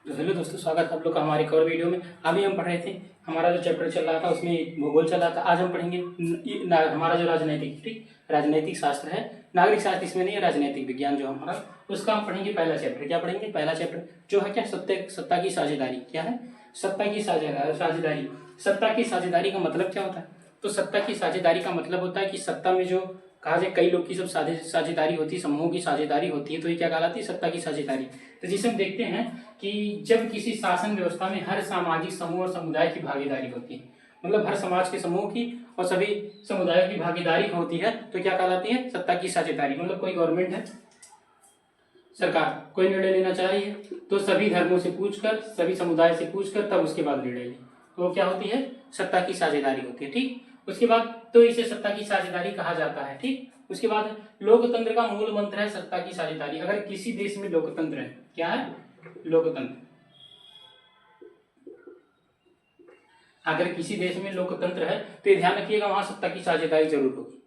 तो हेलो दोस्तों, स्वागत है आप लोग का हमारे एक और वीडियो में। अभी हम पढ़ रहे थे, हमारा जो चैप्टर चल रहा था उसमें भूगोल चल रहा था। आज हम पढ़ेंगे हमारा जो राजनैतिक शास्त्र है, नागरिक शास्त्र इसमें नहीं है, राजनैतिक विज्ञान जो हमारा, उसका हम पढ़ेंगे पहला चैप्टर। क्या पढ़ेंगे? पहला चैप्टर जो है क्या, सत्ता की साझेदारी। क्या है? सत्ता की साझेदारी। सत्ता की साझेदारी का मतलब क्या होता है? तो सत्ता की साझेदारी का मतलब होता है कि सत्ता में जो कहा जाए कई लोग की सब साझेदारी होती है, समूहों की साझेदारी होती है, तो ये क्या कहलाती है? सत्ता की साझेदारी। तो जिसे हम देखते हैं कि जब किसी शासन व्यवस्था में हर सामाजिक समूह और समुदाय की भागीदारी होती है, मतलब हर समाज के समूह की और सभी समुदायों की भागीदारी होती है, तो क्या कहलाती है? सत्ता की साझेदारी। मतलब कोई गवर्नमेंट है, सरकार कोई निर्णय लेना चाह रही है, तो सभी धर्मों से पूछकर, सभी समुदाय से पूछकर तब उसके बाद निर्णय ले, तो वो क्या होती है? सत्ता की साझेदारी होती है। ठीक, उसके बाद तो इसे सत्ता की साझेदारी कहा जाता है। ठीक, उसके बाद लोकतंत्र का मूल मंत्र है सत्ता की साझेदारी। अगर किसी देश में लोकतंत्र है, क्या है? लोकतंत्र। अगर किसी देश में लोकतंत्र है तो ये ध्यान रखिएगा, वहां सत्ता की साझेदारी जरूर होगी।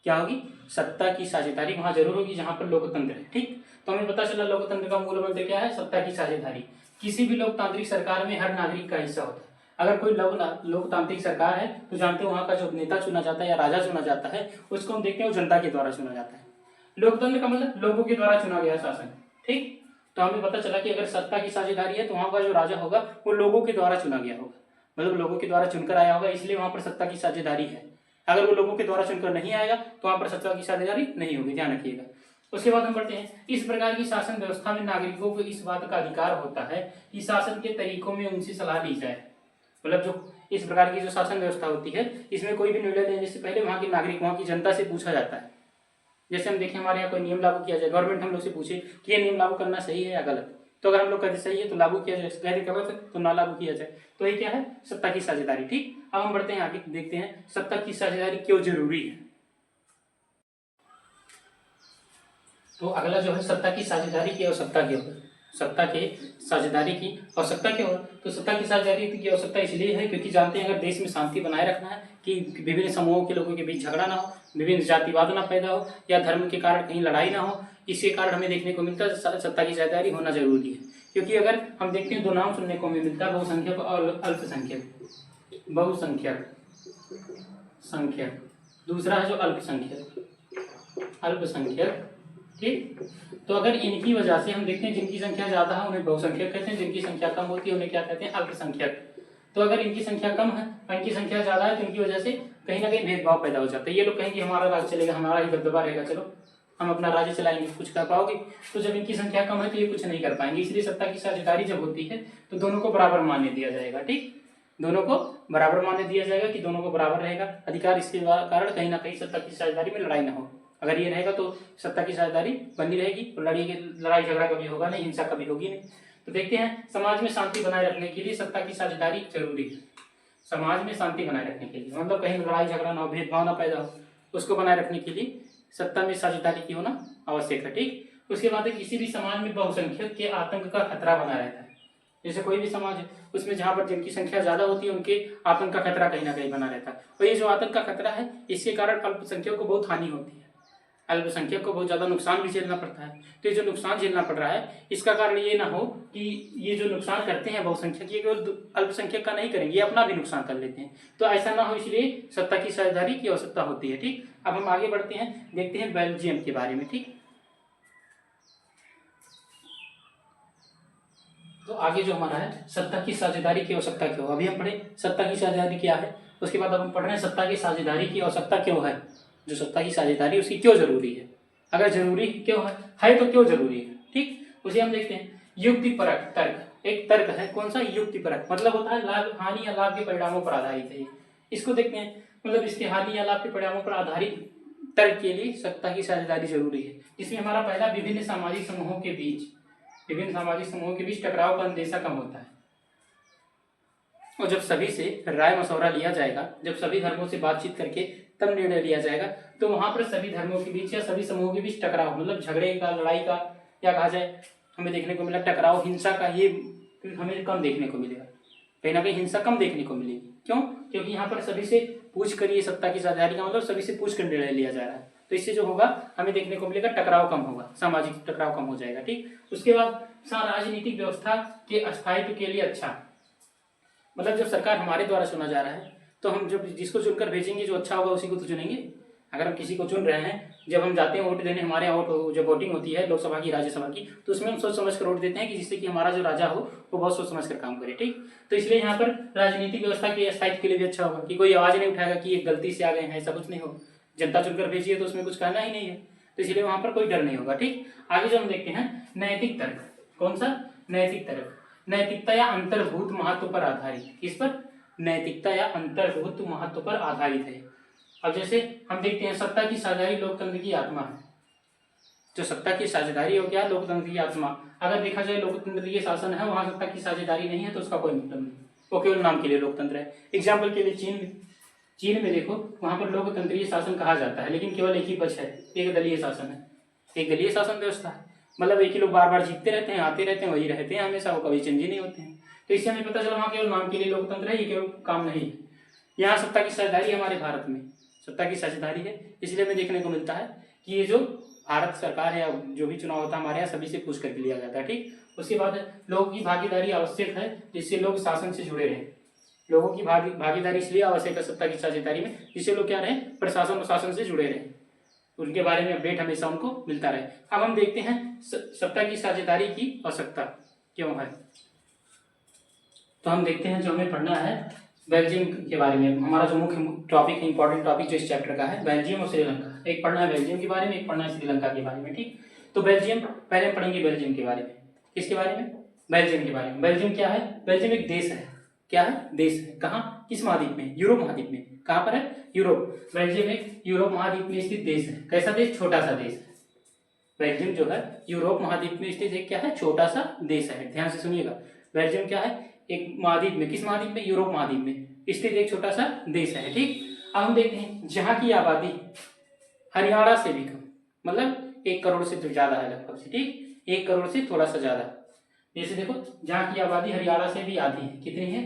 क्या होगी? सत्ता की साझेदारी वहां जरूर होगी जहां पर लोकतंत्र है। ठीक, तो हमें पता चला लोकतंत्र का मूल मंत्र क्या है? सत्ता की साझेदारी। किसी भी लोकतांत्रिक सरकार में हर नागरिक का हिस्सा होता है। अगर कोई लोकतांत्रिक सरकार है तो जानते हो वहां का जो नेता चुना जाता है या राजा चुना जाता है, उसको हम देखते हैं वो जनता के द्वारा चुना जाता है। लोकतंत्र का मतलब लोगों के द्वारा चुना गया शासन। ठीक, तो हमें पता चला कि अगर सत्ता की साझेदारी है तो वहां का जो राजा होगा वो लोगों के द्वारा चुना गया होगा, मतलब लोगों के द्वारा चुनकर आया होगा, इसलिए वहां पर सत्ता की साझेदारी है। अगर वो लोगों के द्वारा चुनकर नहीं आएगा तो वहां पर सत्ता की साझेदारी नहीं होगी, ध्यान रखिएगा। उसके बाद हम पढ़ते हैं, इस प्रकार की शासन व्यवस्था में नागरिकों को इस बात का अधिकार होता है कि शासन के तरीकों में उनसे सलाह ली जाए। मतलब जो इस प्रकार की जो शासन व्यवस्था होती है, इसमें कोई भी निर्णय लेने से पहले वहां के नागरिक, वहां की जनता से पूछा जाता है। जैसे हम देखें, हमारे यहाँ कोई नियम लागू किया जाए, गवर्नमेंट हम लोग से पूछे कि ये नियम लागू करना सही है या गलत, तो अगर हम लोग कहते सही है तो लागू किया जाए, कहते गलत है तो ना लागू किया जाए। तो ये क्या है? सत्ता की साझेदारी। ठीक, अब हम बढ़ते हैं आगे, देखते हैं सत्ता की साझेदारी क्यों जरूरी है। तो अगला जो है, सत्ता की साझेदारी की आवश्यकता क्यों है? सत्ता के साझेदारी की आवश्यकता क्यों है? तो सत्ता की साझेदारी की आवश्यकता इसलिए है क्योंकि जानते हैं अगर देश में शांति बनाए रखना है, कि विभिन्न समूहों के लोगों के बीच झगड़ा ना हो, विभिन्न जातिवाद ना पैदा हो, या धर्म के कारण कहीं लड़ाई ना हो, इसके कारण हमें देखने को मिलता है सत्ता की साझेदारी होना जरूरी है। क्योंकि अगर हम देखते हैं, दो नाम सुनने को हमें मिलता है, बहुसंख्यक और अल्पसंख्यक। बहुसंख्यक, संख्यक, दूसरा है जो अल्पसंख्यक, अल्पसंख्यक। ठीक, तो अगर इनकी वजह से हम देखते हैं जिनकी संख्या ज्यादा है उन्हें बहुसंख्यक कहते हैं, जिनकी संख्या कम होती है उन्हें क्या कहते हैं? अल्पसंख्यक। तो अगर इनकी संख्या कम है और इनकी संख्या ज्यादा है तो इनकी वजह से कहीं ना कहीं भेदभाव पैदा हो जाता है। ये लोग कहेंगे हमारा राज्य चलेगा, हमारा ही दबदबा रहेगा, चलो हम अपना राज्य चलाएंगे, कुछ कर पाओगे? तो जब इनकी संख्या कम है तो ये कुछ नहीं कर पाएंगे, इसलिए सत्ता की साझेदारी जब होती है तो दोनों को बराबर मान्य दिया जाएगा। ठीक, दोनों को बराबर मान्य दिया जाएगा कि दोनों को बराबर रहेगा अधिकार, इसके कारण कहीं ना कहीं सत्ता की साझेदारी में लड़ाई ना हो। अगर ये रहेगा तो सत्ता की साझेदारी बनी रहेगी और लड़ाई झगड़ा कभी होगा नहीं, हिंसा कभी होगी नहीं। तो देखते हैं, समाज में शांति बनाए रखने के लिए सत्ता की साझेदारी जरूरी है। समाज में शांति बनाए रखने के लिए, मतलब कहीं लड़ाई झगड़ा ना हो, भेदभाव ना पैदा हो, उसको बनाए रखने के लिए सत्ता में साझेदारी की होना आवश्यक है। ठीक, उसके बाद किसी भी समाज में बहुसंख्यक के आतंक का खतरा बना रहता है। जैसे कोई भी समाज है उसमें जहां पर जिनकी संख्या ज्यादा होती है उनके आतंक का खतरा कहीं ना कहीं बना रहता है, और ये जो आतंक का खतरा है इसके कारण अल्पसंख्यक को बहुत हानि होती है, अल्पसंख्यक को बहुत ज्यादा नुकसान भी झेलना पड़ता है। तो ये जो नुकसान झेलना पड़ रहा है इसका कारण ये ना हो कि ये जो नुकसान करते हैं बहुसंख्यक, ये केवल अल्पसंख्यक का नहीं करेंगे, ये अपना भी नुकसान कर लेते हैं। तो ऐसा ना हो, इसलिए सत्ता की साझेदारी की आवश्यकता होती है। ठीक, अब हम आगे बढ़ते हैं, देखते हैं बेल्जियम के बारे में। ठीक, तो आगे जो हमारा है, सत्ता की साझेदारी की आवश्यकता क्यों, अभी हम पढ़े सत्ता की साझेदारी क्या है, उसके बाद अब हम पढ़ रहे हैं सत्ता की साझेदारी की आवश्यकता क्यों है, जो सत्ता की साझेदारी उसकी क्यों जरूरी है, अगर जरूरी क्यों है तो क्यों जरूरी है। ठीक, उसे हम देखते हैं, युक्तिपरक तर्क। एक तर्क है, कौन सा? युक्तिपरक, मतलब होता है लाभ, हानि या लाभ के परिणामों पर आधारित है। इसको देखते हैं, मतलब इसके हानि या लाभ के परिणामों पर आधारित तर्क के लिए सत्ता की साझेदारी जरूरी है। इसमें हमारा पहला, विभिन्न सामाजिक समूहों के बीच, विभिन्न सामाजिक समूहों के बीच टकराव का अंदेशा कम होता है। और जब सभी से राय मशवरा लिया जाएगा, जब सभी धर्मों से बातचीत करके तब निर्णय लिया जाएगा, तो वहां पर सभी धर्मों के बीच या सभी समूहों के बीच टकराव, मतलब झगड़े का, लड़ाई का, या कहा जाए हमें देखने को मिला टकराव, हिंसा का, ये हमें कम देखने को मिलेगा। कहीं ना कहीं हिंसा कम देखने को मिलेगी। क्यों? क्योंकि यहाँ पर सभी से पूछ कर, ये सत्ता की साझेदारी का मतलब सभी से पूछ कर निर्णय लिया जा रहा है। तो इससे जो होगा हमें देखने को मिलेगा टकराव कम होगा, सामाजिक टकराव कम हो जाएगा। ठीक, उसके बाद राजनीतिक व्यवस्था के अस्थायित्व के लिए अच्छा, मतलब जब सरकार हमारे द्वारा चुना जा रहा है तो हम जब जिसको चुनकर भेजेंगे जो अच्छा होगा उसी को तो चुनेंगे। अगर हम किसी को चुन रहे हैं, जब हम जाते हैं वोट देने, हमारे यहाँ वोट जब वोटिंग होती है लोकसभा की राज्यसभा की, तो उसमें हम सोच समझ कर वोट देते हैं कि जिससे कि हमारा जो राजा हो वो बहुत सोच समझ कर काम करे। ठीक, तो इसलिए यहाँ पर राजनीतिक व्यवस्था के स्थायित्व के लिए भी अच्छा होगा कि कोई आवाज नहीं उठाएगा कि ये गलती से आ गए हैं, ऐसा कुछ नहीं होगा। जनता चुनकर भेजी है तो उसमें कुछ कहना ही नहीं है, तो इसलिए वहां पर कोई डर नहीं होगा। ठीक, आगे जो हम देखते हैं नैतिक तर्क, कौन सा नैतिक तर्क, नैतिकता या अंतर्भूत महत्व पर आधारित, किस पर, नैतिकता या अंतर्भूत महत्व पर आधारित है। अब जैसे हम देखते हैं सत्ता की साझेदारी लोकतंत्र की आत्मा है, जो सत्ता की साझेदारी हो गया लोकतंत्र की आत्मा। अगर देखा जाए लोकतंत्रीय शासन है, वहां सत्ता की साझेदारी नहीं है तो उसका कोई मतलब नहीं, वो केवल नाम के लिए लोकतंत्र है। एग्जाम्पल के लिए चीन में देखो, वहां पर लोकतंत्रीय शासन कहा जाता है लेकिन केवल एक ही पक्ष है, एक दलीय शासन है, एक दलीय शासन व्यवस्था है, मतलब एक ही लोग बार बार जीतते रहते हैं, आते रहते हैं, वही रहते हैं हमेशा, वो कभी चेंज ही नहीं होते हैं। तो इससे हमें पता चला वहाँ केवल नाम के लिए लोकतंत्र है, ये केवल काम नहीं है। यहाँ सत्ता की साझेदारी हमारे भारत में सत्ता की साझेदारी है, इसलिए हमें देखने को मिलता है कि ये जो भारत सरकार है या जो भी चुनाव होता है हमारे यहाँ सभी से पूछ करके लिया जाता है। ठीक, उसके बाद लोगों की भागीदारी आवश्यक है जिससे लोग शासन से जुड़े रहें, लोगों की भागीदारी इसलिए आवश्यक है सत्ता की साझेदारी में जिससे लोग क्या रहे, प्रशासन और शासन से जुड़े रहें, उनके बारे में अपडेट हमेशा उनको मिलता रहे। अब हम देखते हैं सत्ता की साझेदारी की आवश्यकता क्यों है, तो हम देखते हैं जो हमें पढ़ना है बेल्जियम के बारे में। हमारा जो मुख्य टॉपिक है, इंपॉर्टेंट टॉपिक जो इस चैप्टर का है, बेल्जियम और श्रीलंका। एक पढ़ना है बेल्जियम के बारे में, एक पढ़ना है श्रीलंका के बारे में। ठीक, तो बेल्जियम पहले हम पढ़ेंगे बेल्जियम के बारे में। किसके बारे में, बेल्जियम के बारे में। बेल्जियम क्या है, बेल्जियम एक देश है, क्या है, देश है। कहाँ, किस महाद्वीप में, यूरोप महाद्वीप में। कहाँ पर है, यूरोप। बेल्जियम एक यूरोप महाद्वीप में स्थित देश है। कैसा देश, छोटा सा देश है। बेल्जियम जो है यूरोप महाद्वीप में स्थित एक क्या है, छोटा सा देश है। ध्यान से सुनिएगा, बेल्जियम क्या है, एक महाद्वीप में, किस महाद्वीप में, यूरोप महाद्वीप में स्थित एक छोटा सा देश है। ठीक, अब हम देखते हैं जहाँ की आबादी हरियाणा से भी कम, मतलब 1 करोड़ से तो ज्यादा है लगभग से। ठीक, 1 करोड़ से थोड़ा सा ज्यादा। जैसे देखो जहाँ की आबादी हरियाणा से भी आधी है, कितनी है,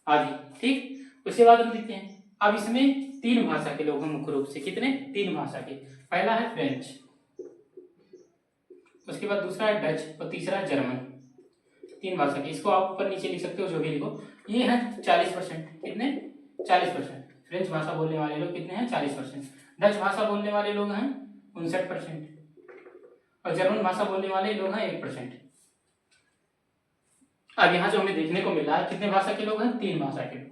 आधी। ठीक, उसके बाद हम देखते हैं अब इसमें 3 भाषा के लोग हैं मुख्य रूप से, कितने, 3 भाषा के। पहला है फ्रेंच, उसके बाद दूसरा है डच और तीसरा है जर्मन। 3 भाषा के, इसको आप ऊपर नीचे लिख सकते हो जो भी लिखो। ये है 40%, कितने, 40%। फ्रेंच भाषा बोलने वाले लोग कितने हैं, 40%। डच भाषा बोलने वाले लोग हैं 59% और जर्मन भाषा बोलने वाले लोग हैं 1%। अब यहाँ जो हमें देखने को मिल रहा है कितने भाषा के लोग हैं, 3 भाषा के लोग।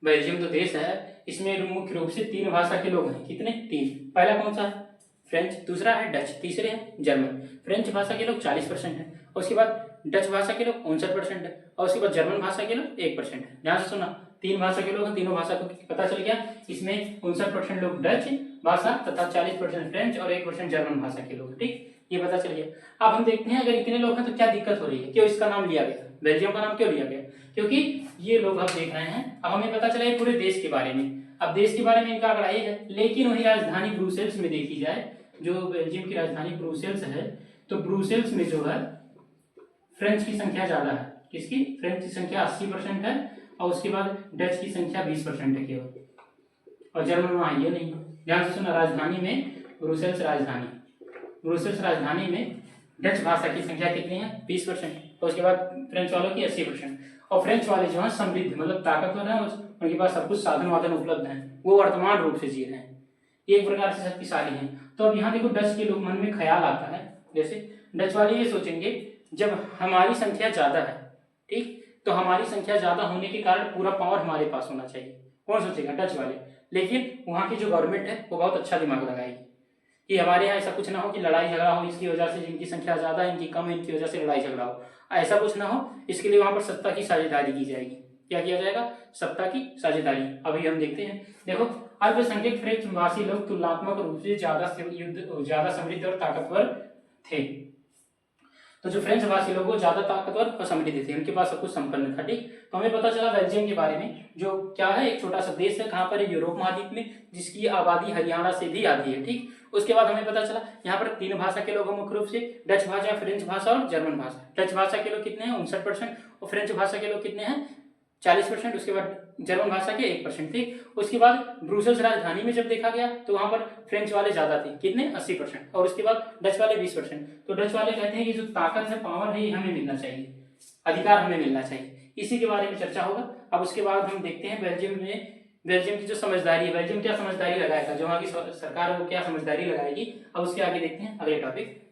बेल्जियम तो देश है, इसमें मुख्य रूप से 3 भाषा के लोग हैं, कितने, 3। पहला कौन सा है, फ्रेंच, दूसरा है डच, तीसरे है जर्मन। फ्रेंच भाषा के लोग 40% है, उसके बाद डच भाषा के लोग 59% है और उसके बाद जर्मन भाषा के लोग 1% है। ध्यान से सुना, 3 भाषा के लोग हैं, तीनों भाषा को पता चल गया। इसमें 59% लोग डच भाषा तथा 40% फ्रेंच और 1% जर्मन भाषा के लोग। ठीक, ये पता चल गया। अब हम देखते हैं अगर इतने लोग हैं तो क्या दिक्कत हो रही है, क्यों इसका नाम लिया गया, बेल्जियम का नाम क्यों लिया गया, क्योंकि ये लोग आप देख रहे हैं। अब हमें पता चला है पूरे देश के बारे में, अब देश के बारे में इनका आंकड़ा है, लेकिन वही राजधानी ब्रुसेल्स में देखी जाए, जो बेल्जियम की राजधानी ब्रुसेल्स है, तो ब्रुसेल्स में जो है फ्रेंच की संख्या ज्यादा है। किसकी, फ्रेंच की संख्या 80% है और उसके बाद डच की संख्या 20% है केवल, और जर्मन वहां ये नहीं। ध्यान से सुना, राजधानी में ब्रुसेल्स राजधानी में डच भाषा की संख्या कितनी है, 20%, और उसके बाद फ्रेंच वालों की 80%। और फ्रेंच वाले जो है समृद्ध, मतलब ताकतवर है, उनके पास सब कुछ साधन वाधन उपलब्ध है, वो वर्तमान रूप से जी रहे हैं, एक प्रकार से शक्तिशाली हैं। तो अब यहाँ देखो डच के लोग मन में ख्याल आता है, जैसे डच वाले ये सोचेंगे जब हमारी संख्या ज्यादा है, ठीक, तो हमारी संख्या ज्यादा होने के कारण पूरा पावर हमारे पास होना चाहिए। कौन सोचेगा, डच वाले। लेकिन वहाँ की जो गवर्नमेंट है वो बहुत अच्छा दिमाग लगाएगी कि हमारे यहाँ ऐसा कुछ ना हो कि लड़ाई झगड़ा हो इसकी वजह से, जिनकी संख्या ज्यादा है इनकी कम है इनकी वजह से लड़ाई झगड़ा हो, ऐसा कुछ ना हो। इसके लिए वहां पर सत्ता की साझेदारी की जाएगी। क्या किया जाएगा, सत्ता की साझेदारी। अभी हम देखते हैं, देखो अल्पसंख्यक फ्रेंच भाषी लोग तुलनात्मक रूप से ज्यादा समृद्ध और ताकतवर थे। तो जो फ्रेंच भाषी लोग वो ज्यादा ताकतवर और समृद्ध थे, उनके पास सब कुछ संपन्न था। ठीक, तो हमें पता चला बेल्जियम के बारे में, जो क्या है, एक छोटा सा देश है, कहाँ पर है, यूरोप महाद्वीप में, जिसकी आबादी हरियाणा से भी आती है। ठीक, उसके बाद हमें पता चला यहाँ पर 3 भाषा के लोग मुख्य रूप से, डच भाषा, फ्रेंच भाषा और जर्मन भाषा। डच भाषा के लोग कितने हैं, 59%, और फ्रेंच भाषा के लोग कितने हैं, 40%, उसके बाद जर्मन भाषा के 1% थे। उसके बाद ब्रुसेल्स राजधानी में जब देखा गया तो वहां पर फ्रेंच वाले ज्यादा थे, कितने 80%, और उसके बाद डच वाले 20%। तो डच वाले कहते हैं कि जो ताकत है, पावर है, ये हमें मिलना चाहिए, अधिकार हमें मिलना चाहिए। इसी के बारे में चर्चा होगा। अब उसके बाद हम देखते हैं बेल्जियम की जो समझदारी है, बेल्जियम क्या समझदारी लगाएगा, जो वहां की सरकार है वो क्या समझदारी लगाएगी। अब उसके आगे देखते हैं अगले टॉपिक।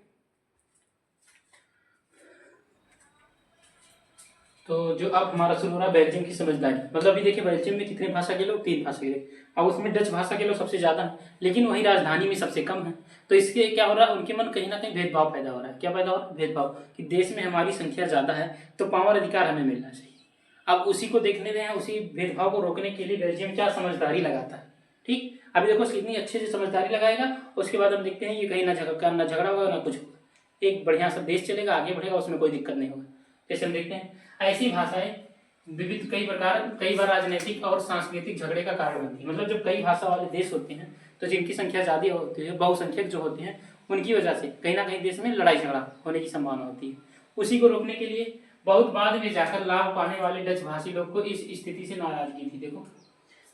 तो जो अब हमारा शुरू हो रहा है बेल्जियम की समझदारी, मतलब अभी देखिए बेल्जियम में कितने भाषा के लोग, 3 भाषा के लोग। अब उसमें डच भाषा के लोग सबसे ज्यादा हैं, लेकिन वही राजधानी में सबसे कम है। तो इसके क्या हो रहा है, उनके मन कहीं ना कहीं भेदभाव पैदा हो रहा है। क्या पैदा हो रहा है, भेदभाव, कि देश में हमारी संख्या ज्यादा है तो पावर अधिकार हमें मिलना चाहिए। अब उसी को देखने दें, उसी भेदभाव को रोकने के लिए बेल्जियम क्या समझदारी लगाता है। ठीक, अभी देखो कितनी अच्छे से समझदारी लगाएगा। उसके बाद हम देखते हैं ये कहीं ना झगड़ा होगा ना कुछ, एक बढ़िया सा देश चलेगा, आगे बढ़ेगा, उसमें कोई दिक्कत नहीं होगा। जैसे हम देखते हैं ऐसी भाषाएं विविध कई बार राजनीतिक और सांस्कृतिक झगड़े का कारण बनती है। मतलब जब कई भाषा वाले देश होते हैं तो जिनकी संख्या ज्यादा होती है, बहुसंख्यक जो होते हैं, उनकी वजह से कहीं ना कहीं देश में लड़ाई झगड़ा होने की संभावना होती है। उसी को रोकने के लिए बहुत बाद में जाकर लाभ पाने वाले डच भाषी लोग को इस स्थिति से नाराजगी थी। देखो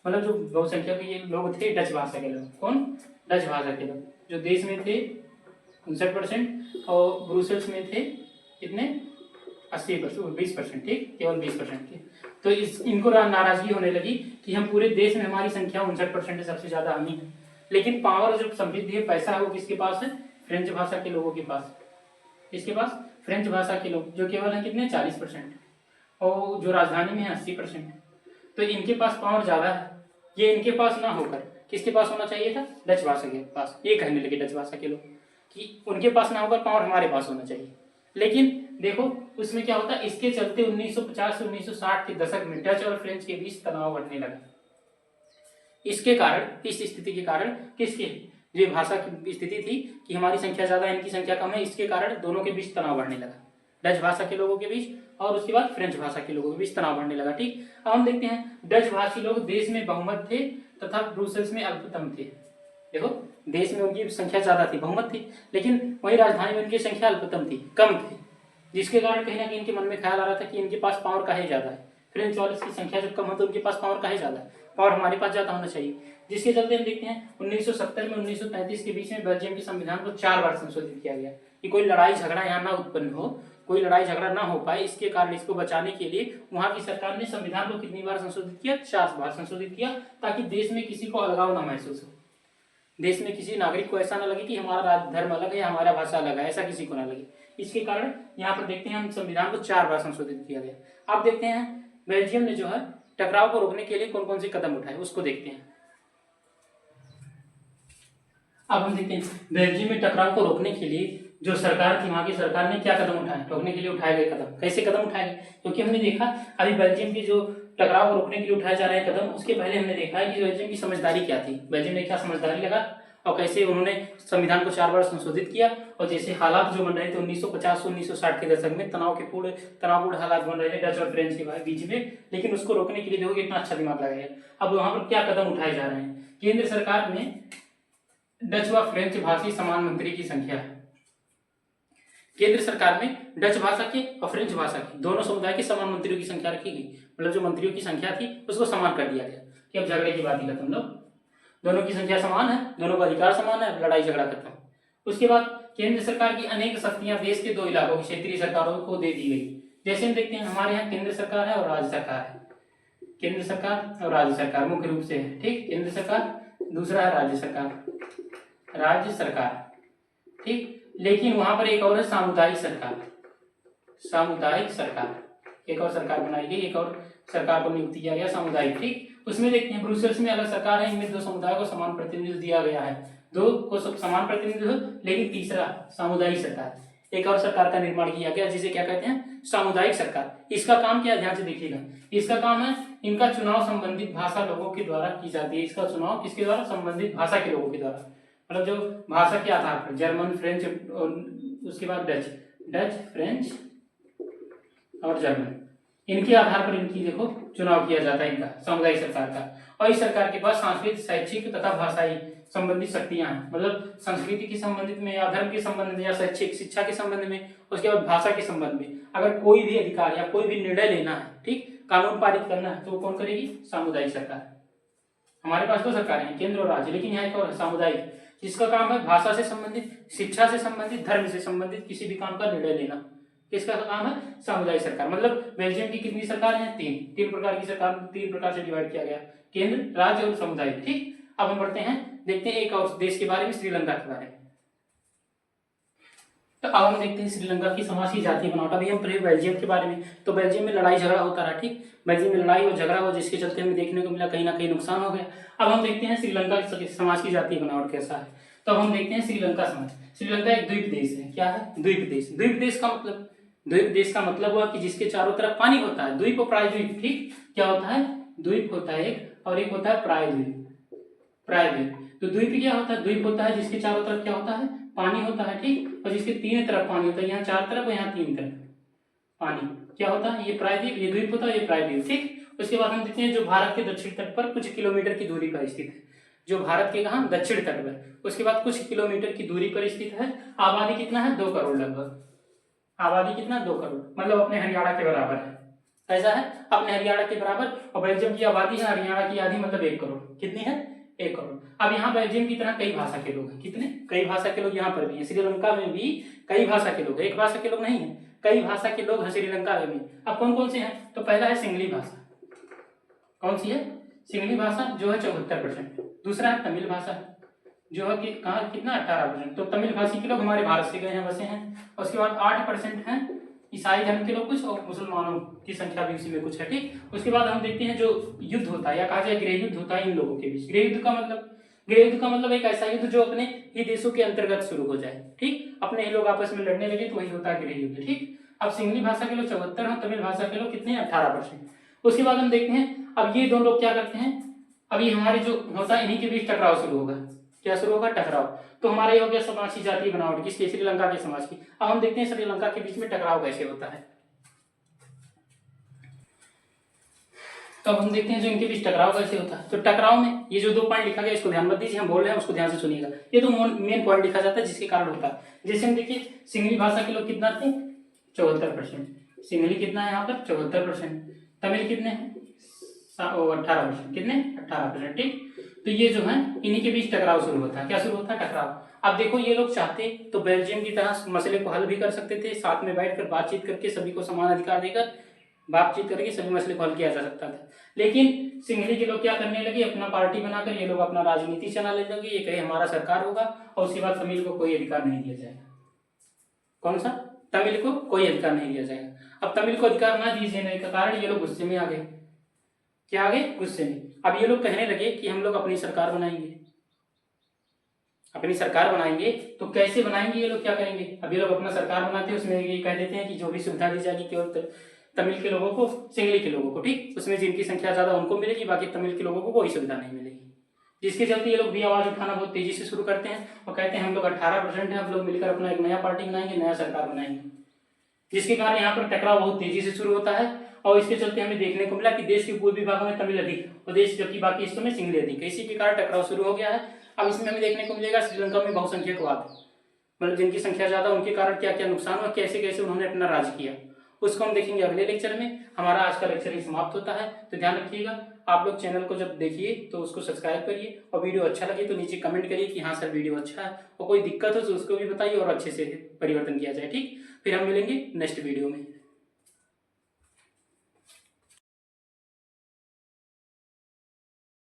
मतलब जो बहुसंख्यक ये लोग थे डच भाषा के लोग, कौन, डच भाषा के लोग, जो देश में थे 59% और ब्रुसेल्स में थे कितने 80%, 20%, ठीक, केवल 20% के। तो इनको नाराजगी होने लगी कि हम पूरे देश में हमारी संख्या 59% है, सबसे ज्यादा हम ही है, लेकिन पावर जो समृद्धि है, पैसा है, वो किसके पास है, फ्रेंच भाषा के लोगों के पास। इसके पास फ्रेंच भाषा के लोग जो केवल है कितने 40%, और जो राजधानी में है 80%। तो इनके पास पावर ज्यादा है। ये इनके पास ना होकर किसके पास होना चाहिए था, डच भाषा के पास। ये कहने लगे डच भाषा के लोग कि उनके पास ना होकर पावर हमारे पास होना चाहिए। लेकिन देखो उसमें क्या होता है, इसके चलते 1950 से 1960 के दशक में डच और फ्रेंच के बीच तनाव बढ़ने लगा। इसके कारण, इस स्थिति के कारण, किसके, जो भाषा की स्थिति थी कि हमारी संख्या ज्यादा है, इनकी संख्या कम है, इसके कारण दोनों के बीच तनाव बढ़ने लगा, डच भाषा के लोगों के बीच और उसके बाद फ्रेंच भाषा के लोगों के बीच तनाव बढ़ने लगा। ठीक, अब हम देखते हैं डच भाषी लोग देश में बहुमत थे तथा ब्रुसेल्स में अल्पतम थे। देखो देश में उनकी संख्या ज्यादा थी, बहुमत थी, लेकिन वही राजधानी में उनकी संख्या अल्पतम थी, कम थी, जिसके कारण कहीं ना कहीं इनके मन में ख्याल आ रहा था कि इनके पास पावर काहे ज्यादा है, फ्रेंच वाले की संख्या जब कम हो तो उनके पास पावर काहे ज्यादा है, पावर हमारे पास ज्यादा होना चाहिए। जिसके चलते हम देखते हैं 1970 में 1935 के बीच में बेल्जियम के संविधान को 4 बार संशोधित किया गया कि कोई लड़ाई झगड़ा यहाँ ना उत्पन्न हो, कोई लड़ाई झगड़ा ना हो पाए, इसके कारण इसको बचाने के लिए वहां की सरकार ने संविधान को कितनी बार संशोधित किया, 4 बार संशोधित किया, ताकि देश में किसी को अलगाव ना महसूस हो, देश में किसी नागरिक को ऐसा ना लगे कि हमारा धर्म अलग है, हमारा भाषा अलग है, ऐसा किसी को ना लगे। इसके कारण यहाँ पर देखते हैं हम संविधान को 4 बार संशोधित किया गया। अब देखते हैं बेल्जियम ने जो है टकराव को रोकने के लिए कौन कौन से कदम उठाए, उसको देखते हैं। अब हम देखते हैं बेल्जियम में टकराव को रोकने के लिए जो सरकार थी, वहां की सरकार ने क्या कदम उठाए, रोकने के लिए उठाए गए कदम, कैसे कदम उठाए गए, क्योंकि हमने देखा अभी बेल्जियम की जो टकराव को रोकने के लिए उठाए जा रहे हैं कदम, उसके पहले हमने देखा है कि बेल्जियम की समझदारी क्या थी, बेल्जियम ने क्या समझदारी लगा और कैसे उन्होंने संविधान को 4 बार संशोधित किया। और जैसे हालात जो बन रहे थे 1950 से 1960 के दशक में तनावपूर्ण हालात बन रहे थे डच और फ्रेंच के बीच में, लेकिन उसको रोकने के लिए देखो कितना अच्छा दिमाग लगाया। अब वहां पर क्या कदम उठाए जा रहे हैं, केंद्र सरकार ने डच व फ्रेंच भाषी समान मंत्री की संख्या है, केंद्र सरकार में डच भाषा के और फ्रेंच भाषा के दोनों समुदाय के समान मंत्रियों की संख्या रखी गई। मतलब जो मंत्रियों की संख्या थी उसको समान कर दिया गया कि अब झगड़े की बात ही खत्म, लोग दोनों की संख्या समान है, दोनों का अधिकार समान है, लड़ाई झगड़ा खत्म। उसके बाद केंद्र सरकार की अनेक शक्तियां देश के 2 इलाकों की क्षेत्रीय सरकारों को दे दी गई। जैसे हम देखते हैं हमारे यहाँ केंद्र सरकार है और राज्य सरकार है, केंद्र सरकार और राज्य सरकार मुख्य रूप से है, ठीक, केंद्र सरकार, दूसरा है राज्य सरकार, ठीक। लेकिन वहां पर एक और है सामुदायिक सरकार, एक और सरकार बनाई गई, एक और सरकार को नियुक्त किया गया सामुदायिक, ठीक। उसमें देखते हैं ब्रुसेल्स में अलग सरकार है, इनमें 2 समुदायों को समान प्रतिनिधित्व दिया गया है, 2 को समान प्रतिनिधित्व, लेकिन तीसरा सामुदायिक सरकार, एक और सरकार का निर्माण किया गया जिसे क्या कहते हैं, सामुदायिक सरकार। इसका काम क्या, ध्यान से देखिएगा, इसका काम है इनका चुनाव संबंधित भाषा लोगों के द्वारा की जाती है। इसका चुनाव किसके द्वारा, संबंधित भाषा के लोगों के द्वारा, मतलब जो भाषा के आधार पर जर्मन, फ्रेंच और उसके बाद डच, फ्रेंच और जर्मन, इनके आधार पर इनकी देखो चुनाव किया जाता है, इनका सामुदायिक सरकार का। और इस सरकार के पास सांस्कृतिक, शैक्षिक तथा भाषाई संबंधित शक्तियां हैं, मतलब संस्कृति के संबंधित में या धर्म के संबंध में या शैक्षिक शिक्षा के संबंध में, उसके बाद भाषा के संबंध में अगर कोई भी अधिकार या कोई भी निर्णय लेना है, ठीक, कानून पारित करना है तो वो कौन करेगी? सामुदायिक सरकार। हमारे पास तो सरकारें हैं, केंद्र और राज्य, लेकिन यहाँ एक और सामुदायिक, जिसका काम है भाषा से संबंधित, शिक्षा से संबंधित, धर्म से संबंधित किसी भी काम का निर्णय लेना। किसका काम है? सामुदायिक सरकार। मतलब बेल्जियम की कितनी सरकार है? तीन प्रकार की सरकार, 3 प्रकार से डिवाइड किया गया, केंद्र, राज्य और समुदाय। ठीक, अब हम बढ़ते हैं, देखते हैं एक और देश के बारे में, श्रीलंका के बारे में। तो अब हम देखते हैं श्रीलंका की समाज की जातीय बनावट। अभी हम पढ़े बेल्जियम के बारे में, तो बेल्जियम में लड़ाई झगड़ा होता रहा। ठीक, बेल्जियम में लड़ाई और झगड़ा हुआ, जिसके चलते हमें देखने को मिला कहीं ना कहीं नुकसान हो गया। अब हम देखते हैं श्रीलंका समाज की जातीय बनावट कैसा है। तो हम देखते हैं श्रीलंका समाज। श्रीलंका एक द्वीप देश है। क्या है? द्वीप देश। द्वीप देश का मतलब, द्वीप देश का मतलब हुआ कि जिसके चारों तरफ पानी होता है। द्वीप और प्रायद्वीप। ठीक, क्या होता है? द्वीप होता है एक, और एक होता है प्रायद्वीप। प्रायद्वीप, तो द्वीप क्या होता है? द्वीप होता है जिसके चारों तरफ क्या होता है? पानी होता है। ठीक, और जिसके तीन तरफ पानी होता है, यहाँ 4 तरफ और यहाँ 3 तरफ पानी, क्या होता है? ये प्रायद्वीप, ये द्वीप होता है, ये प्रायद्वीप। ठीक, उसके बाद हम देखते हैं जो भारत के दक्षिण तट पर कुछ किलोमीटर की दूरी पर स्थित है। जो भारत के कहाँ? दक्षिण तट पर, उसके बाद कुछ किलोमीटर की दूरी पर स्थित है। आबादी कितना है? 2 करोड़ लगभग। आबादी कितना? 2 करोड़, मतलब अपने हरियाणा के बराबर है। कैसा है? अपने हरियाणा के बराबर। और बेल्जियम की आबादी है हरियाणा की आधी, मतलब 1 करोड़। कितनी है? 1 करोड़। अब यहाँ बेल्जियम की तरह कई भाषा के लोग हैं। कितने? कई भाषा के लोग यहाँ पर भी हैं। श्रीलंका में भी कई भाषा के लोग हैं, एक भाषा के लोग नहीं है, कई भाषा के लोग हैं श्रीलंका में भी। अब कौन कौन से हैं? तो पहला है सिंगली भाषा। कौन सी है? सिंगली भाषा, जो है 74%। दूसरा है तमिल भाषा, जो है कि कहाँ कितना? 18%। तो तमिल भाषी के लोग हमारे भारत से गए हैं, बसे हैं। उसके बाद 8% हैं ईसाई धर्म के लोग कुछ, और मुसलमानों की संख्या भी उसी में कुछ है। ठीक, उसके बाद हम देखते हैं जो युद्ध होता है, या कहा जाए गृह युद्ध होता है इन लोगों के बीच। गृह युद्ध का मतलब एक ऐसा युद्ध जो अपने ही देशों के अंतर्गत शुरू हो जाए। ठीक, अपने ही लोग आपस में लड़ने लगे तो वही होता है गृह युद्ध। ठीक, अब सिंगली भाषा के लोग 74 हैं, तमिल भाषा के लोग कितने? 18%। उसके बाद हम देखते हैं अब ये दोनों लोग क्या करते हैं। अभी हमारे जो होता है इन्हीं के बीच टकराव शुरू होगा। क्या शुरू होगा? टकराव। तो हमारे हो गया समाज की जातीय बनावट, किसकी? श्रीलंका के समाज की। अब हम देखते हैं श्रीलंका के बीच में टकराव कैसे होता है। तो अब हम देखते हैं जो इनके बीच टकराव कैसे होता है। तो टकराव में ये जो 2 पॉइंट लिखा गया, इसको ध्यान मत दीजिए, हम बोल रहे हैं उसको ध्यान से सुनिएगा। ये तो मेन पॉइंट लिखा जाता है जिसके कारण होता है। जैसे हम देखिए, सिंगली भाषा के लोग कितना थे? 74%। सिंगली कितना है यहाँ पर? 74%। तमिल कितने हैं? 18%। कितने? 18%। ठीक, तो ये जो है इन्हीं के बीच टकराव शुरू होता है। क्या शुरू होता है? टकराव। अब देखो, ये लोग चाहते तो बेल्जियम की तरह मसले को हल भी कर सकते थे, साथ में बैठकर बातचीत करके सभी को समान अधिकार देकर बातचीत करके सभी मसले को हल किया जा सकता था। लेकिन सिंगली के लोग क्या करने लगे? अपना पार्टी बनाकर ये लोग अपना राजनीति चलाने लगे। ये कहे हमारा सरकार होगा, और उसके बाद तमिल को कोई अधिकार नहीं दिया जाएगा। कौन सा? तमिल को कोई अधिकार नहीं दिया जाएगा। अब तमिल को अधिकार ना दिए जाने के कारण ये लोग गुस्से में आ गए। क्या आ गए? गुस्से में। अब ये लोग कहने लगे कि हम लोग अपनी सरकार बनाएंगे। अपनी सरकार बनाएंगे तो कैसे बनाएंगे? ये लोग क्या करेंगे? अब ये लोग अपना सरकार बनाते हैं, उसमें ये कह देते हैं कि जो भी सुविधा दी जाएगी केवल तमिल के लोगों को, सिंगली के लोगों को। ठीक, उसमें जिनकी संख्या ज्यादा उनको मिलेगी, बाकी तमिल के लोगों को कोई सुविधा नहीं मिलेगी। जिसके चलते ये लोग भी आवाज उठाना बहुत तेजी से शुरू करते हैं और कहते हैं हम लोग 18% है, हम लोग मिलकर अपना एक नया पार्टी बनाएंगे, नया सरकार बनाएंगे। जिसके कारण यहाँ पर टकराव बहुत तेजी से शुरू होता है, और इसके चलते हमें देखने को मिला कि देश के पूर्वी भागों में तमिल अधिक और देश जबकि बाकी हिस्सों में सिंगली अधिक है। इसी के कारण टकराव शुरू हो गया है। अब इसमें हमें देखने को मिलेगा श्रीलंका में बहुसंख्यकवाद, मतलब जिनकी संख्या ज्यादा उनके कारण क्या क्या नुकसान हुआ, कैसे कैसे उन्होंने अपना राज किया, उसको हम देखेंगे अगले लेक्चर में। हमारा आज का लेक्चर ही समाप्त होता है, तो ध्यान रखिएगा। आप लोग चैनल को जब देखिए तो उसको सब्सक्राइब करिए, और वीडियो अच्छा लगे तो नीचे कमेंट करिए कि हाँ सर वीडियो अच्छा है, और कोई दिक्कत हो तो उसको भी बताइए और अच्छे से परिवर्तन किया जाए। ठीक, फिर हम मिलेंगे नेक्स्ट वीडियो में।